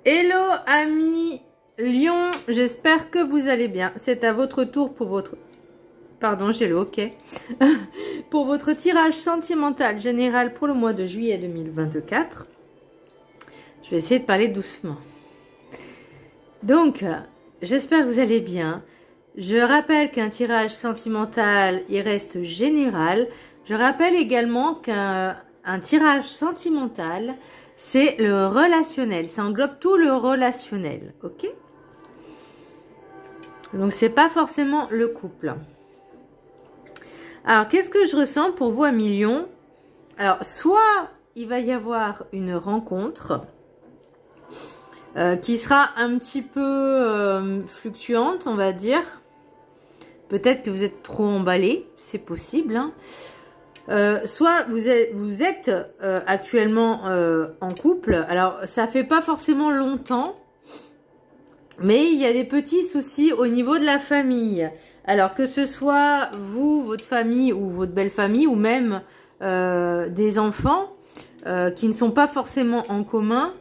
Hello amis Lion, j'espère que vous allez bien. C'est à votre tour pour votre... Pardon, j'ai le ok. Pour votre tirage sentimental général pour le mois de juillet 2024. Je vais essayer de parler doucement. Donc, j'espère que vous allez bien. Je rappelle qu'un tirage sentimental, il reste général. Je rappelle également qu'un tirage sentimental, c'est le relationnel. Ça englobe tout le relationnel, ok? Donc, c'est pas forcément le couple. Alors, qu'est-ce que je ressens pour vous, amis Lion? Alors, soit il va y avoir une rencontre qui sera un petit peu fluctuante, on va dire. Peut-être que vous êtes trop emballé, c'est possible. Hein. Soit vous êtes actuellement en couple. Alors, ça fait pas forcément longtemps, mais il y a des petits soucis au niveau de la famille. Alors, que ce soit vous, votre famille ou votre belle famille, ou même des enfants qui ne sont pas forcément en commun,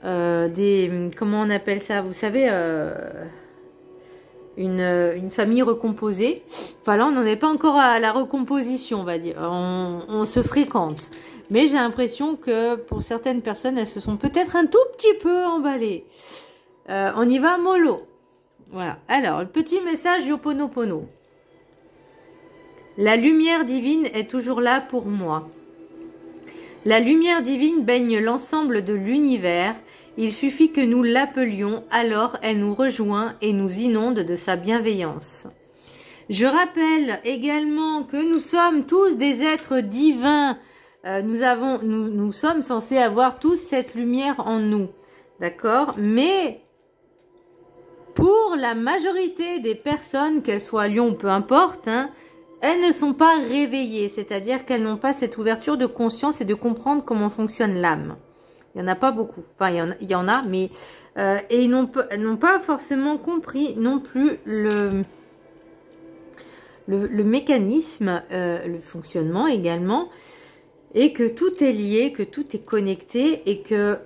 comment on appelle ça, vous savez, une famille recomposée. Enfin là, on n'en est pas encore à la recomposition, on va dire. On se fréquente. Mais j'ai l'impression que pour certaines personnes, elles se sont peut-être un tout petit peu emballées. On y va mollo. Voilà. Alors, le petit message Ho'oponopono. La lumière divine est toujours là pour moi. La lumière divine baigne l'ensemble de l'univers. Il suffit que nous l'appelions, alors elle nous rejoint et nous inonde de sa bienveillance. Je rappelle également que nous sommes tous des êtres divins. Nous sommes censés avoir tous cette lumière en nous. D'accord? Mais pour la majorité des personnes, qu'elles soient Lion ou peu importe, hein, elles ne sont pas réveillées. C'est-à-dire qu'elles n'ont pas cette ouverture de conscience et de comprendre comment fonctionne l'âme. Il n'y en a pas beaucoup. Enfin, il y en a, mais... et ils n'ont pas forcément compris non plus le mécanisme, le fonctionnement également. Et que tout est lié, que tout est connecté. Et que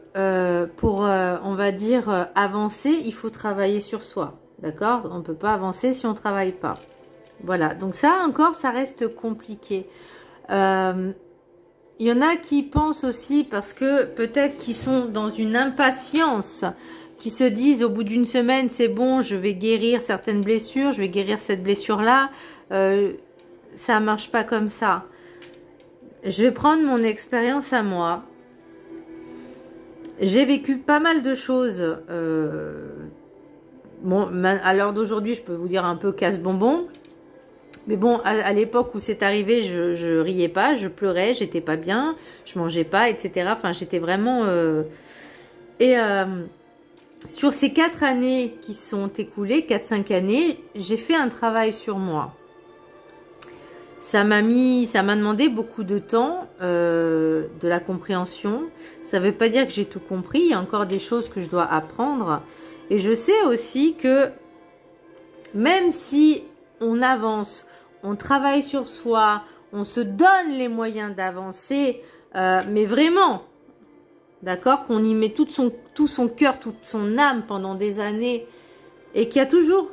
pour, on va dire, avancer, il faut travailler sur soi. D'accord? On ne peut pas avancer si on ne travaille pas. Voilà. Donc ça, encore, ça reste compliqué. Il y en a qui pensent aussi parce que peut-être qu'ils sont dans une impatience, qui se disent au bout d'une semaine, c'est bon, je vais guérir certaines blessures, je vais guérir cette blessure-là. Ça marche pas comme ça. Je vais prendre mon expérience à moi. J'ai vécu pas mal de choses. Bon, à l'heure d'aujourd'hui, je peux vous dire un peu casse-bonbon. Mais bon, à l'époque où c'est arrivé, je riais pas, je pleurais, j'étais pas bien, je mangeais pas, etc. Enfin, j'étais vraiment... sur ces 4 années qui sont écoulées, 4-5 années, j'ai fait un travail sur moi. Ça m'a demandé beaucoup de temps, de la compréhension. Ça veut pas dire que j'ai tout compris, il y a encore des choses que je dois apprendre. Et je sais aussi que même si on avance, on travaille sur soi, on se donne les moyens d'avancer, mais vraiment, d'accord, qu'on y met tout son cœur, toute son âme pendant des années, et qu'il y a toujours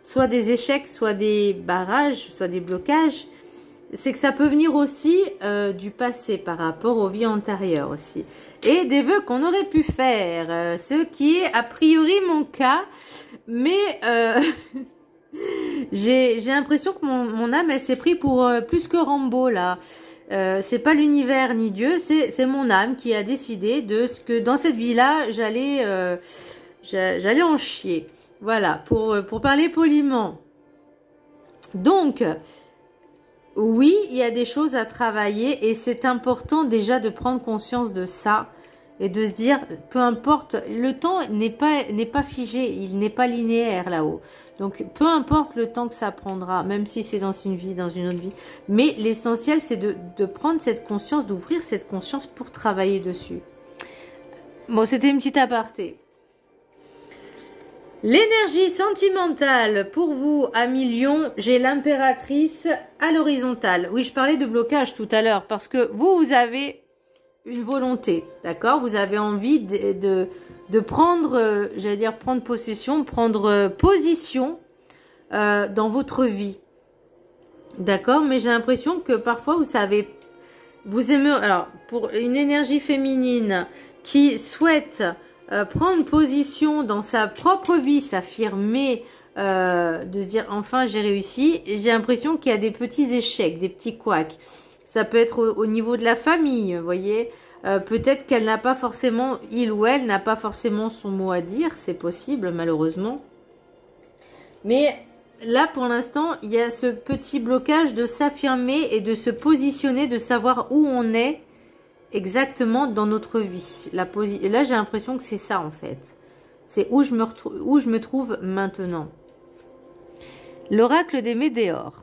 soit des échecs, soit des barrages, soit des blocages, c'est que ça peut venir aussi du passé par rapport aux vies antérieures aussi. Et des vœux qu'on aurait pu faire, ce qui est a priori mon cas, mais... j'ai l'impression que mon âme, elle s'est pris pour plus que Rambo, là. C'est pas l'univers ni Dieu, c'est mon âme qui a décidé de ce que dans cette vie-là, j'allais en chier. Voilà, pour parler poliment. Donc, oui, il y a des choses à travailler et c'est important déjà de prendre conscience de ça. Et de se dire, peu importe, le temps n'est pas figé, il n'est pas linéaire là-haut. Donc, peu importe le temps que ça prendra, même si c'est dans une vie, dans une autre vie. Mais l'essentiel, c'est de prendre cette conscience, d'ouvrir cette conscience pour travailler dessus. Bon, c'était une petite aparté. L'énergie sentimentale, pour vous, amis Lion, j'ai l'impératrice à l'horizontale. Oui, je parlais de blocage tout à l'heure, parce que vous avez... une volonté, d'accord? Vous avez envie de prendre, j'allais dire prendre possession, prendre position dans votre vie, d'accord? Mais j'ai l'impression que parfois vous savez, vous aimez, alors pour une énergie féminine qui souhaite prendre position dans sa propre vie, s'affirmer, de se dire enfin j'ai réussi, j'ai l'impression qu'il y a des petits échecs, des petits couacs. Ça peut être au niveau de la famille, vous voyez. Peut-être qu'elle n'a pas forcément, il ou elle n'a pas forcément son mot à dire, c'est possible malheureusement. Mais là pour l'instant, il y a ce petit blocage de s'affirmer et de se positionner, de savoir où on est exactement dans notre vie. Là j'ai l'impression que c'est ça en fait. C'est où je me trouve maintenant. L'oracle des météores.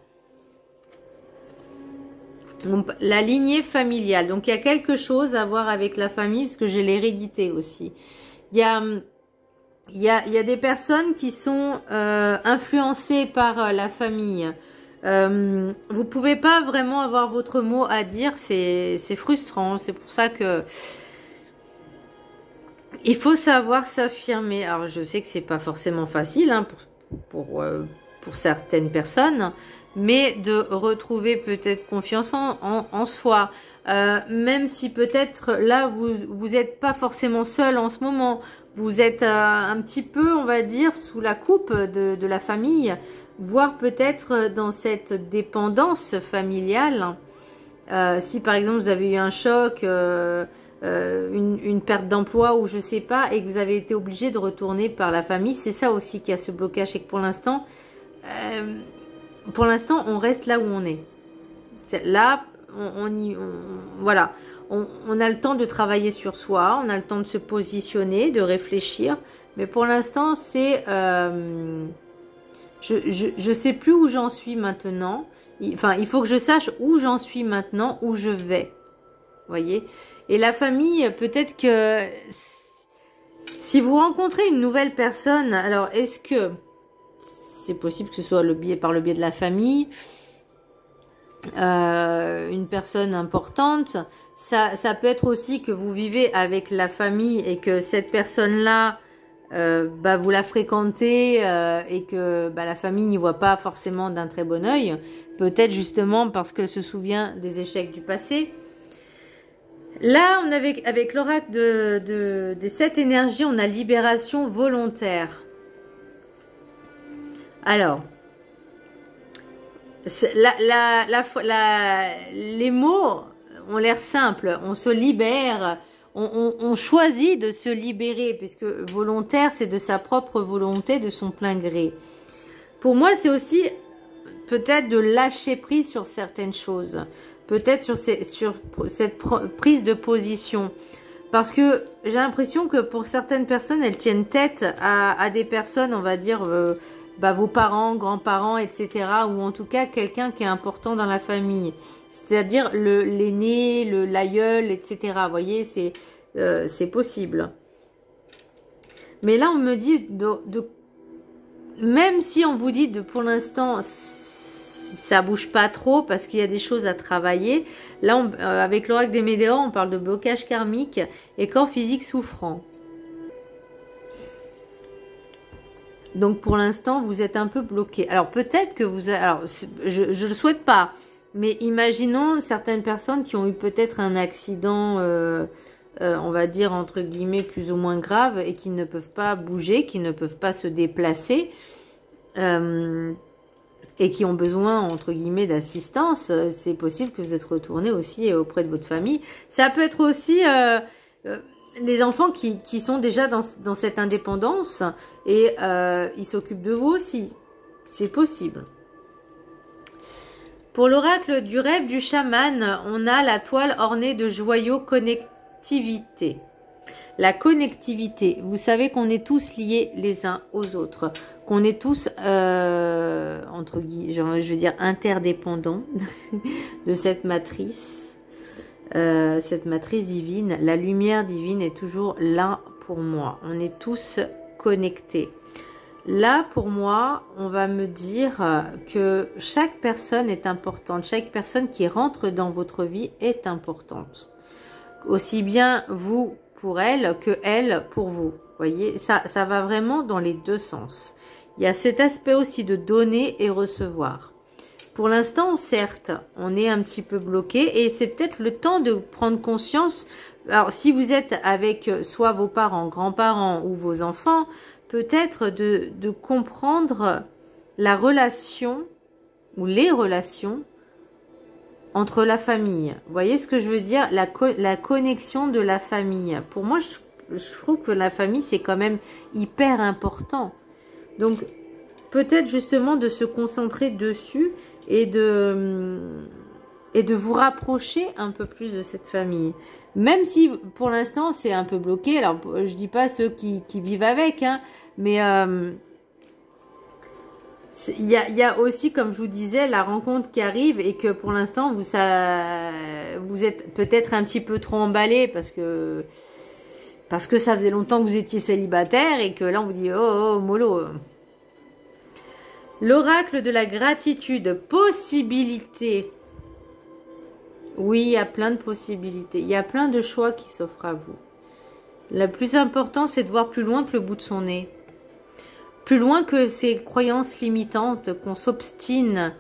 La lignée familiale. Donc, il y a quelque chose à voir avec la famille, parce que j'ai l'hérédité aussi. Il y a des personnes qui sont influencées par la famille. Vous pouvez pas vraiment avoir votre mot à dire. C'est frustrant. C'est pour ça que il faut savoir s'affirmer. Alors, je sais que c'est pas forcément facile hein, pour certaines personnes, mais de retrouver peut-être confiance en soi. Même si peut-être là, vous n'êtes pas forcément seul en ce moment. Vous êtes un petit peu, on va dire, sous la coupe de la famille, voire peut-être dans cette dépendance familiale. Si par exemple, vous avez eu un choc, une perte d'emploi ou je sais pas, et que vous avez été obligé de retourner par la famille, c'est ça aussi qui a ce blocage, et que pour l'instant, on reste là où on est. Là, voilà, on a le temps de travailler sur soi, on a le temps de se positionner, de réfléchir, mais pour l'instant, c'est, je sais plus où j'en suis maintenant. Enfin, il faut que je sache où j'en suis maintenant, où je vais. Voyez. Et la famille, peut-être que si vous rencontrez une nouvelle personne, alors est-ce que c'est possible que ce soit par le biais de la famille, une personne importante, ça peut être aussi que vous vivez avec la famille et que cette personne-là, vous la fréquentez et que la famille n'y voit pas forcément d'un très bon œil, peut-être justement parce qu'elle se souvient des échecs du passé. Là, on avec l'oracle des 7 énergies, on a libération volontaire. Alors, les mots ont l'air simples. On se libère, on choisit de se libérer, puisque volontaire, c'est de sa propre volonté, de son plein gré. Pour moi, c'est aussi peut-être de lâcher prise sur certaines choses. Peut-être sur cette prise de position. Parce que j'ai l'impression que pour certaines personnes, elles tiennent tête à des personnes, on va dire, vos parents, grands-parents, etc. Ou en tout cas, quelqu'un qui est important dans la famille. C'est-à-dire l'aîné, l'aïeul, etc. Vous voyez, c'est possible. Mais là, on me dit, même si on vous dit, pour l'instant, ça bouge pas trop parce qu'il y a des choses à travailler. Là, avec l'oracle des météores, on parle de blocage karmique et corps physique souffrant. Donc, pour l'instant, vous êtes un peu bloqué. Alors, peut-être que vous... Alors, je ne le souhaite pas. Mais imaginons certaines personnes qui ont eu peut-être un accident, on va dire, entre guillemets, plus ou moins grave et qui ne peuvent pas bouger, qui ne peuvent pas se déplacer. Et qui ont besoin, entre guillemets, d'assistance, c'est possible que vous êtes retourné aussi auprès de votre famille. Ça peut être aussi les enfants qui sont déjà dans cette indépendance et ils s'occupent de vous aussi. C'est possible. Pour l'oracle du rêve du chaman, on a la toile ornée de joyaux connectivité. La connectivité, vous savez qu'on est tous liés les uns aux autres, qu'on est tous, entre guillemets, je veux dire, interdépendants de cette matrice divine. La lumière divine est toujours là pour moi. On est tous connectés. Là, pour moi, on va me dire que chaque personne est importante. Chaque personne qui rentre dans votre vie est importante. Aussi bien vous pour elle que elle pour vous. Vous voyez, ça va vraiment dans les deux sens. Il y a cet aspect aussi de donner et recevoir. Pour l'instant, certes, on est un petit peu bloqué et c'est peut-être le temps de prendre conscience. Alors, si vous êtes avec soit vos parents, grands-parents ou vos enfants, peut-être de comprendre la relation ou les relations entre la famille. Vous voyez ce que je veux dire? La connexion de la famille. Pour moi, je trouve que la famille, c'est quand même hyper important. Donc, peut-être justement de se concentrer dessus et de vous rapprocher un peu plus de cette famille. Même si, pour l'instant, c'est un peu bloqué. Alors, je dis pas ceux qui vivent avec, hein, mais il y a aussi, comme je vous disais, la rencontre qui arrive et que pour l'instant, vous êtes peut-être un petit peu trop emballé parce que ça faisait longtemps que vous étiez célibataire et que là, on vous dit « Oh, mollo ». L'oracle de la gratitude, possibilité. Oui, il y a plein de possibilités. Il y a plein de choix qui s'offrent à vous. Le plus important, c'est de voir plus loin que le bout de son nez. Plus loin que ces croyances limitantes qu'on s'obstine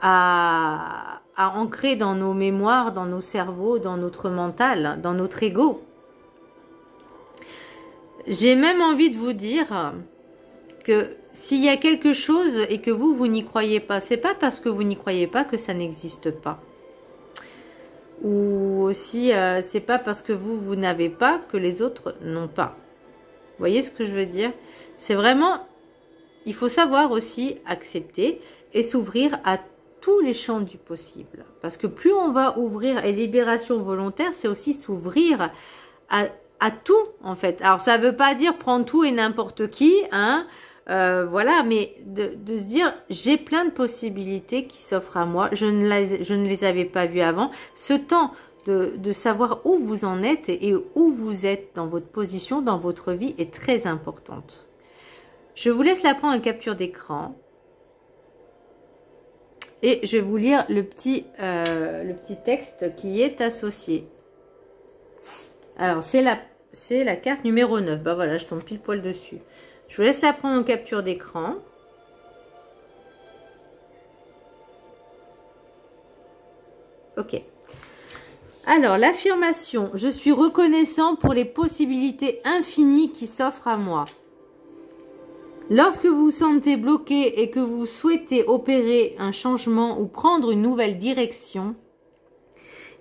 à ancrer dans nos mémoires, dans nos cerveaux, dans notre mental, dans notre ego. J'ai même envie de vous dire que s'il y a quelque chose et que vous n'y croyez pas, c'est pas parce que vous n'y croyez pas que ça n'existe pas. Ou aussi, c'est pas parce que vous n'avez pas que les autres n'ont pas. Vous voyez ce que je veux dire? C'est vraiment, il faut savoir aussi accepter et s'ouvrir à tous les champs du possible. Parce que plus on va ouvrir, et libération volontaire, c'est aussi s'ouvrir à tout, en fait. Alors, ça veut pas dire prendre tout et n'importe qui, hein. Voilà, mais de se dire, j'ai plein de possibilités qui s'offrent à moi, je ne les avais pas vues avant. Ce temps de savoir où vous en êtes et où vous êtes dans votre position, dans votre vie est très importante. Je vous laisse la prendre en capture d'écran. Et je vais vous lire le petit texte qui y est associé. Alors, c'est la carte numéro 9. Bah voilà, je tombe pile poil dessus. Je vous laisse la prendre en capture d'écran. Ok. Alors, l'affirmation. Je suis reconnaissant pour les possibilités infinies qui s'offrent à moi. Lorsque vous vous sentez bloqué et que vous souhaitez opérer un changement ou prendre une nouvelle direction,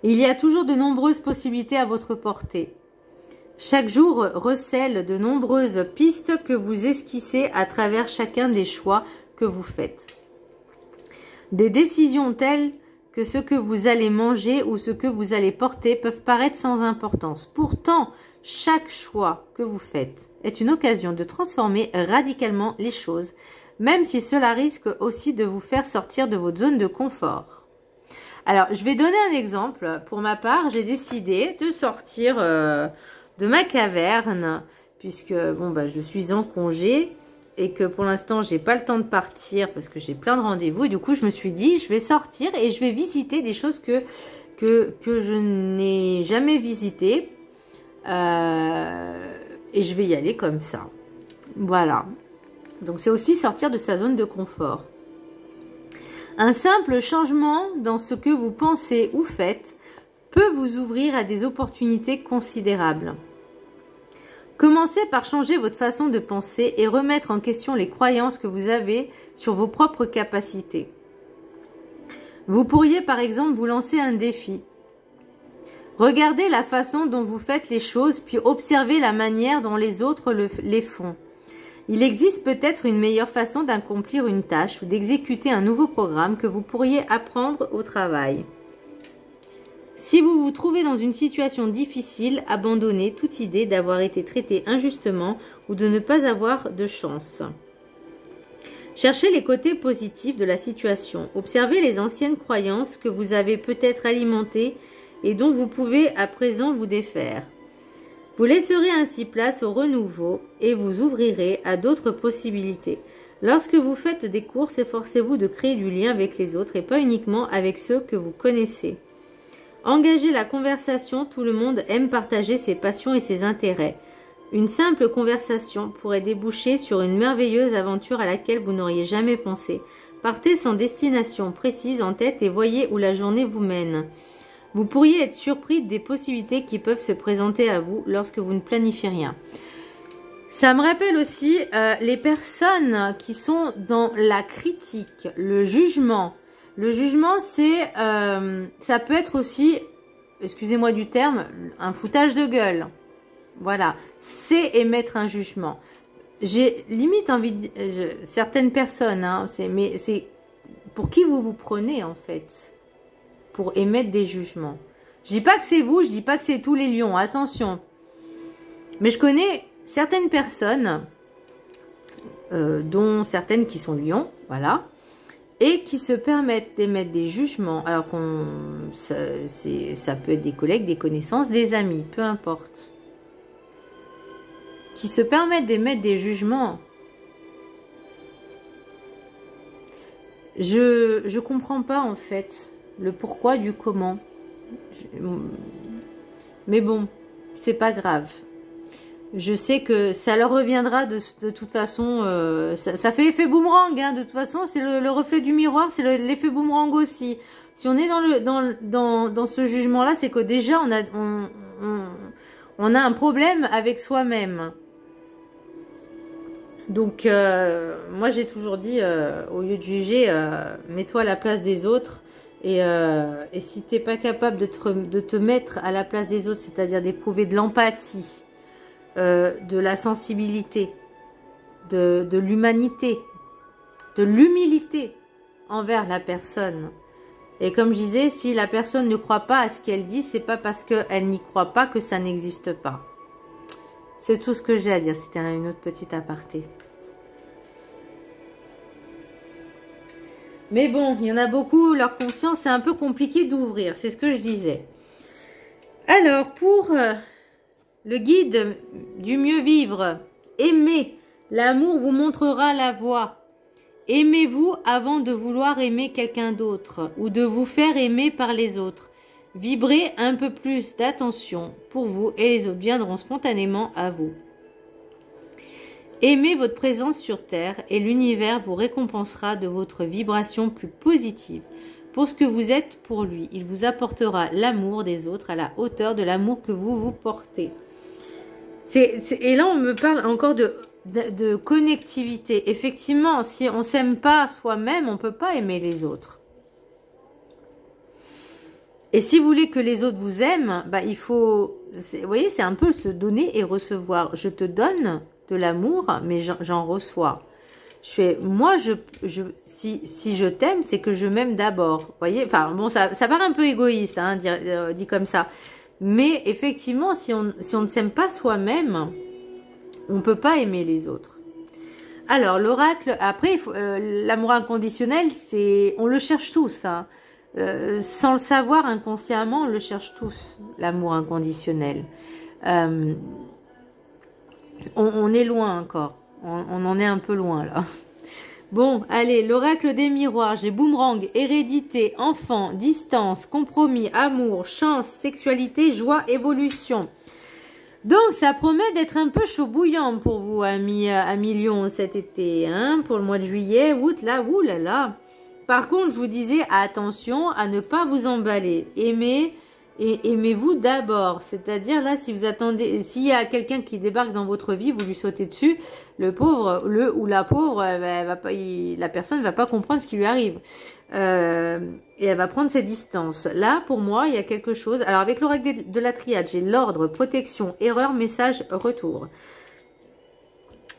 il y a toujours de nombreuses possibilités à votre portée. Chaque jour recèle de nombreuses pistes que vous esquissez à travers chacun des choix que vous faites. Des décisions telles que ce que vous allez manger ou ce que vous allez porter peuvent paraître sans importance. Pourtant, chaque choix que vous faites est une occasion de transformer radicalement les choses, même si cela risque aussi de vous faire sortir de votre zone de confort. Alors, je vais donner un exemple. Pour ma part, j'ai décidé de sortir de ma caverne, puisque bon, bah, je suis en congé et que pour l'instant, j'ai pas le temps de partir parce que j'ai plein de rendez-vous. Et du coup, je me suis dit, je vais sortir et je vais visiter des choses que je n'ai jamais visitées. Et je vais y aller comme ça. Voilà. Donc, c'est aussi sortir de sa zone de confort. Un simple changement dans ce que vous pensez ou faites peut vous ouvrir à des opportunités considérables. Commencez par changer votre façon de penser et remettre en question les croyances que vous avez sur vos propres capacités. Vous pourriez par exemple vous lancer un défi. Regardez la façon dont vous faites les choses, puis observez la manière dont les autres les font. Il existe peut-être une meilleure façon d'accomplir une tâche ou d'exécuter un nouveau programme que vous pourriez apprendre au travail. Si vous vous trouvez dans une situation difficile, abandonnez toute idée d'avoir été traité injustement ou de ne pas avoir de chance. Cherchez les côtés positifs de la situation. Observez les anciennes croyances que vous avez peut-être alimentées et dont vous pouvez à présent vous défaire. Vous laisserez ainsi place au renouveau et vous ouvrirez à d'autres possibilités. Lorsque vous faites des courses, efforcez-vous de créer du lien avec les autres et pas uniquement avec ceux que vous connaissez. Engagez la conversation, tout le monde aime partager ses passions et ses intérêts. Une simple conversation pourrait déboucher sur une merveilleuse aventure à laquelle vous n'auriez jamais pensé. Partez sans destination précise en tête et voyez où la journée vous mène. Vous pourriez être surpris des possibilités qui peuvent se présenter à vous lorsque vous ne planifiez rien. Ça me rappelle aussi les personnes qui sont dans la critique, le jugement. Le jugement, c'est, ça peut être aussi, excusez-moi du terme, un foutage de gueule. Voilà, c'est émettre un jugement. J'ai limite envie de certaines personnes, hein, mais c'est pour qui vous vous prenez en fait pour émettre des jugements. Je dis pas que c'est vous, je dis pas que c'est tous les lions, attention. Mais je connais certaines personnes, dont certaines qui sont lions, voilà, et qui se permettent d'émettre des jugements, alors ça peut être des collègues, des connaissances, des amis, peu importe, qui se permettent d'émettre des jugements. Je comprends pas en fait le pourquoi du comment. Mais bon, c'est pas grave. Je sais que ça leur reviendra de toute façon. Ça fait effet boomerang, hein, de toute façon. C'est le reflet du miroir, c'est l'effet boomerang aussi. Si on est dans ce jugement-là, c'est que déjà on a un problème avec soi-même. Donc, moi j'ai toujours dit, au lieu de juger, mets-toi à la place des autres. Et si tu n'es pas capable de te mettre à la place des autres, c'est-à-dire d'éprouver de l'empathie, de la sensibilité, de l'humanité, de l'humilité envers la personne. Et comme je disais, si la personne ne croit pas à ce qu'elle dit, c'est pas parce qu'elle n'y croit pas que ça n'existe pas. C'est tout ce que j'ai à dire. C'était une autre petite aparté. Mais bon, il y en a beaucoup, leur conscience, c'est un peu compliqué d'ouvrir. C'est ce que je disais. Alors, pour le guide du mieux vivre, aimez. L'amour vous montrera la voie. Aimez-vous avant de vouloir aimer quelqu'un d'autre ou de vous faire aimer par les autres. Vibrez un peu plus d'attention pour vous et les autres viendront spontanément à vous. Aimez votre présence sur Terre et l'univers vous récompensera de votre vibration plus positive. Pour ce que vous êtes pour lui, il vous apportera l'amour des autres à la hauteur de l'amour que vous vous portez. Et là, on me parle encore de connectivité. Effectivement, si on ne s'aime pas soi-même, on ne peut pas aimer les autres. Et si vous voulez que les autres vous aiment, bah, il faut... Vous voyez, c'est un peu se donner et recevoir. Je te donne de l'amour, mais j'en reçois. Moi, si je t'aime, c'est que je m'aime d'abord. Vous voyez, enfin, bon, ça paraît un peu égoïste, hein, dit comme ça. Mais effectivement, si on ne s'aime pas soi-même, on ne peut pas aimer les autres. Alors, l'oracle, après, l'amour inconditionnel, on le cherche tous, hein. Sans le savoir inconsciemment, on le cherche tous, l'amour inconditionnel. On est loin encore. On en est un peu loin là. Bon, allez, l'oracle des miroirs. J'ai boomerang, hérédité, enfant, distance, compromis, amour, chance, sexualité, joie, évolution. Donc, ça promet d'être un peu chaud bouillant pour vous, amis Lion, cet été. Hein, pour le mois de juillet, août, là, oulala. Par contre, je vous disais, attention à ne pas vous emballer. Aimez-vous d'abord. C'est-à-dire, là, si vous attendez, s'il y a quelqu'un qui débarque dans votre vie, vous lui sautez dessus, le pauvre, ou la pauvre, la personne ne va pas comprendre ce qui lui arrive. Et elle va prendre ses distances. Là, pour moi, il y a quelque chose. Alors, avec l'oracle de la triade, j'ai l'ordre, protection, erreur, message, retour.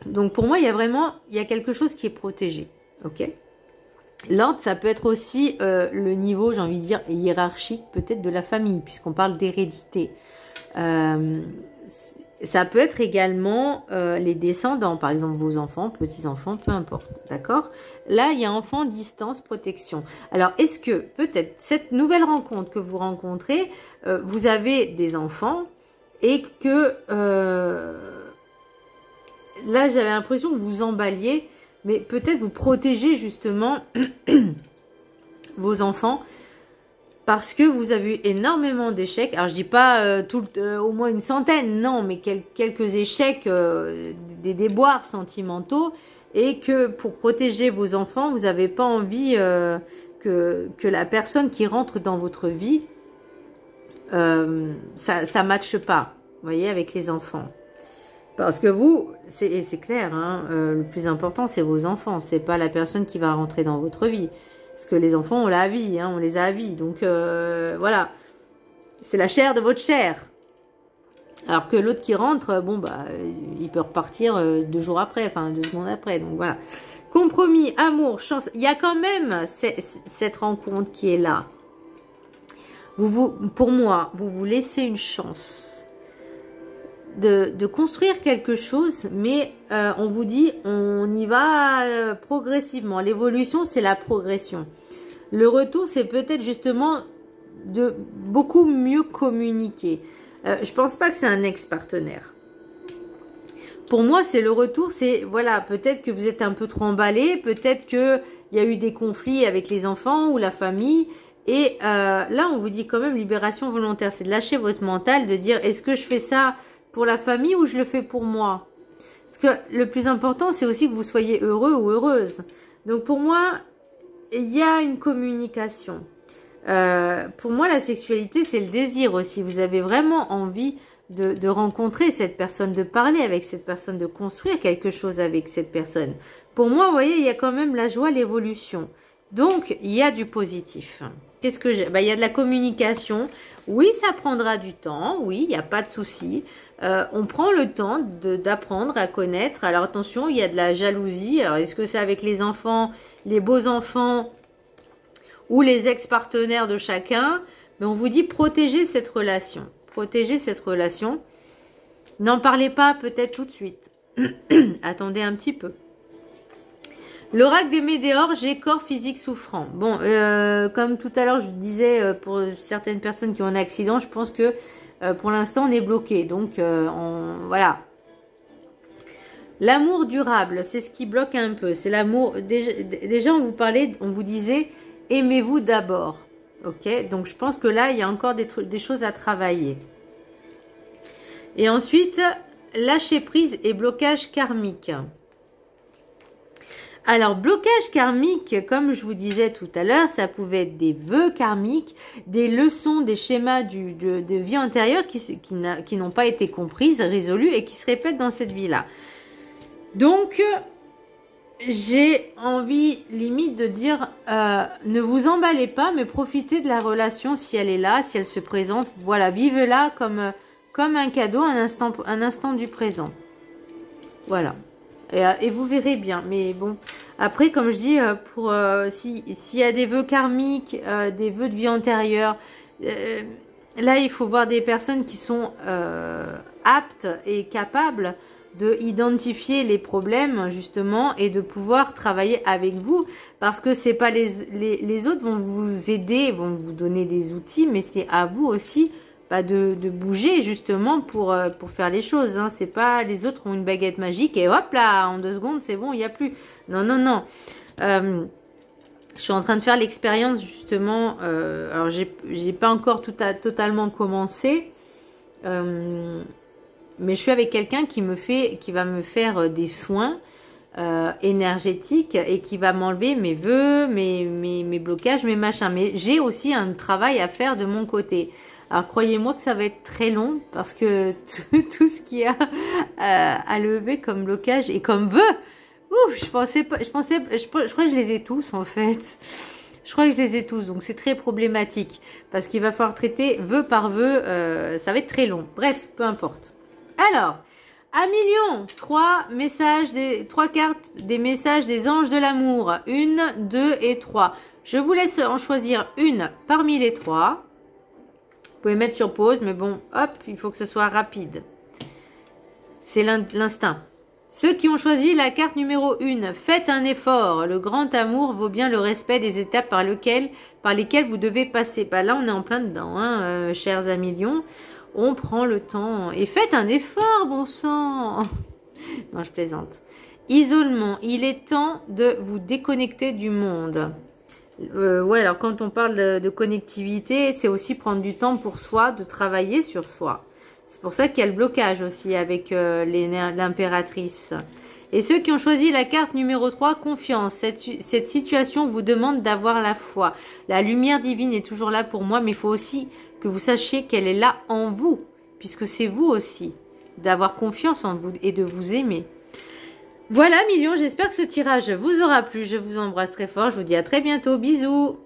Donc, pour moi, il y a quelque chose qui est protégé. Ok ? L'ordre, ça peut être aussi le niveau, j'ai envie de dire, hiérarchique peut-être de la famille, puisqu'on parle d'hérédité. Ça peut être également les descendants, par exemple vos enfants, petits-enfants, peu importe, d'accord? Là, il y a enfant, distance, protection. Alors, est-ce que peut-être cette nouvelle rencontre que vous rencontrez, vous avez des enfants et que là, j'avais l'impression que vous emballiez, mais peut-être vous protégez justement vos enfants parce que vous avez eu énormément d'échecs. Alors je dis pas au moins une centaine, non, mais quelques échecs, des déboires sentimentaux, et que pour protéger vos enfants, vous n'avez pas envie que la personne qui rentre dans votre vie, ça matche pas, vous voyez, avec les enfants. Parce que vous, c'est clair, hein, le plus important, c'est vos enfants. C'est pas la personne qui va rentrer dans votre vie. Parce que les enfants, on l'a à vie, hein, on les a à vie. Donc, voilà. C'est la chair de votre chair. Alors que l'autre qui rentre, bon, bah, il peut repartir 2 jours après, enfin 2 secondes après. Donc, voilà. Compromis, amour, chance. Il y a quand même cette rencontre qui est là. Pour moi, vous vous laissez une chance de construire quelque chose, mais on vous dit, on y va progressivement. L'évolution, c'est la progression. Le retour, c'est peut-être justement de beaucoup mieux communiquer. Je pense pas que c'est un ex-partenaire. Pour moi, c'est le retour, c'est, voilà, peut-être que vous êtes un peu trop emballé, peut-être qu'il y a eu des conflits avec les enfants ou la famille. Et là, on vous dit quand même libération volontaire. C'est de lâcher votre mental, de dire, est-ce que je fais ça pour la famille ou je le fais pour moi? Parce que le plus important, c'est aussi que vous soyez heureux ou heureuse. Donc pour moi, il y a une communication. Pour moi, la sexualité, c'est le désir aussi. Vous avez vraiment envie de rencontrer cette personne, de parler avec cette personne, de construire quelque chose avec cette personne. Pour moi, vous voyez, il y a quand même la joie, l'évolution. Donc, il y a du positif. Qu'est-ce que j'ai? Il y a de la communication. Oui, ça prendra du temps. Oui, il n'y a pas de souci. On prend le temps d'apprendre à connaître. Alors attention, il y a de la jalousie. Alors est-ce que c'est avec les enfants, les beaux enfants ou les ex-partenaires de chacun? Mais on vous dit protéger cette relation. Protéger cette relation. N'en parlez pas peut-être tout de suite. Attendez un petit peu. L'oracle des météores, j'ai corps physique souffrant. Bon, comme tout à l'heure je disais, pour certaines personnes qui ont un accident, je pense que pour l'instant, on est bloqué. Donc, voilà. L'amour durable, c'est ce qui bloque un peu. C'est l'amour. Déjà, on vous parlait, on vous disait, aimez-vous d'abord. Ok? Donc, je pense que là, il y a encore des choses à travailler. Et ensuite, lâcher prise et blocage karmique. Alors, blocage karmique, comme je vous disais tout à l'heure, ça pouvait être des vœux karmiques, des leçons, des schémas de vie antérieure qui n'ont pas été comprises, résolues et qui se répètent dans cette vie-là. Donc, j'ai envie limite de dire, ne vous emballez pas, mais profitez de la relation si elle est là, si elle se présente. Voilà, vivez-la comme un cadeau, un instant du présent. Voilà. Et vous verrez bien. Mais bon, après, comme je dis, s'il y a des vœux karmiques, des vœux de vie antérieure, là, il faut voir des personnes qui sont aptes et capables de identifier les problèmes, justement, et de pouvoir travailler avec vous. Parce que c'est pas les autres vont vous aider, vont vous donner des outils, mais c'est à vous aussi de bouger justement pour faire les choses. Hein. C'est pas les autres ont une baguette magique et hop là, en 2 secondes, c'est bon, il n'y a plus. Non, non, non. Je suis en train de faire l'expérience justement. Alors, j'ai pas encore totalement commencé. Mais je suis avec quelqu'un qui va me faire des soins énergétiques et qui va m'enlever mes vœux, mes blocages, mes machins. Mais j'ai aussi un travail à faire de mon côté. Alors, croyez-moi que ça va être très long parce que tout ce qu'il y a à lever comme blocage et comme vœux, je crois que je les ai tous en fait. Je crois que je les ai tous, donc c'est très problématique parce qu'il va falloir traiter vœu par vœu, ça va être très long. Bref, peu importe. Alors, à million, 3 cartes des messages des anges de l'amour. 1, 2 et 3. Je vous laisse en choisir une parmi les 3. Vous pouvez mettre sur pause, mais bon, hop, il faut que ce soit rapide. C'est l'instinct. Ceux qui ont choisi la carte numéro 1, faites un effort. Le grand amour vaut bien le respect des étapes par lesquelles vous devez passer. Là, on est en plein dedans, hein, chers amis lions. On prend le temps. Et faites un effort, bon sang. Non, je plaisante. Isolement. Il est temps de vous déconnecter du monde. Ouais, alors quand on parle de connectivité, c'est aussi prendre du temps pour soi, de travailler sur soi. C'est pour ça qu'il y a le blocage aussi avec l'impératrice. Et ceux qui ont choisi la carte numéro 3, confiance. Cette situation vous demande d'avoir la foi. La lumière divine est toujours là pour moi, mais il faut aussi que vous sachiez qu'elle est là en vous, puisque c'est vous aussi, d'avoir confiance en vous et de vous aimer. Voilà, millions, j'espère que ce tirage vous aura plu. Je vous embrasse très fort. Je vous dis à très bientôt. Bisous.